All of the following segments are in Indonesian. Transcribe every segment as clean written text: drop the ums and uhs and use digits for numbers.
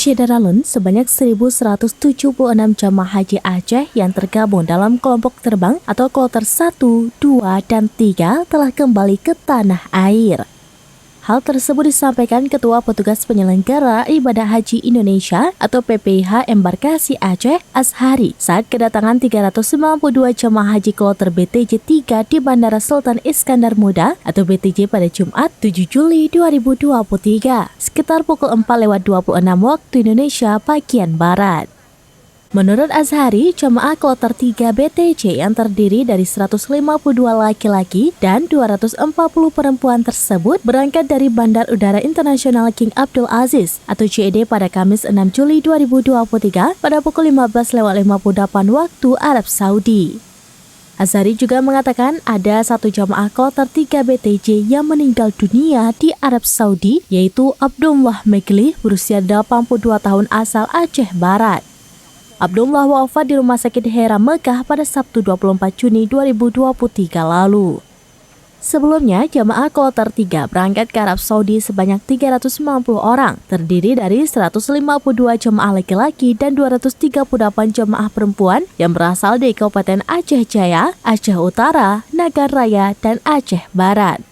Syedaralun sebanyak 1.176 jamaah haji Aceh yang tergabung dalam kelompok terbang atau kloter 1, 2, dan 3 telah kembali ke tanah air. Hal tersebut disampaikan Ketua Petugas Penyelenggara Ibadah Haji Indonesia atau PPIH Embarkasi Aceh, Azhari, saat kedatangan 392 jamaah haji kloter BTJ 3 di Bandara Sultan Iskandar Muda atau BTJ pada Jumat 7 Juli 2023, sekitar pukul 4:26 waktu Indonesia bagian Barat. Menurut Azhari, jemaah kloter 3 BTJ yang terdiri dari 152 laki-laki dan 240 perempuan tersebut berangkat dari Bandar Udara Internasional King Abdul Aziz atau JED pada Kamis 6 Juli 2023 pada pukul 15:58 waktu Arab Saudi. Azhari juga mengatakan ada satu jamaah kloter 3 BTJ yang meninggal dunia di Arab Saudi, yaitu Abdullah Megli berusia 82 tahun asal Aceh Barat. Abdullah wafat di Rumah Sakit Hera Mekah pada Sabtu 24 Juni 2023 lalu. Sebelumnya, jamaah kloter 3 berangkat ke Arab Saudi sebanyak 390 orang, terdiri dari 152 jemaah laki-laki dan 238 jemaah perempuan yang berasal dari Kabupaten Aceh Jaya, Aceh Utara, Nagan Raya, dan Aceh Barat.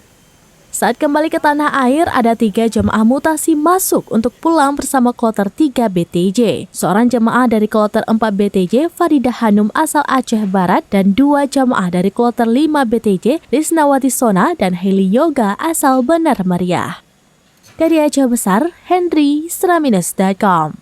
Saat kembali ke tanah air, ada 3 jemaah mutasi masuk untuk pulang bersama kloter 3 BTJ. Seorang jemaah dari kloter 4 BTJ, Faridah Hanum asal Aceh Barat, dan 2 jemaah dari kloter 5 BTJ, Risnawati Sona dan Heli Yoga asal Benar Meriah. Dari Aceh Besar, Henry, Seraminus.com.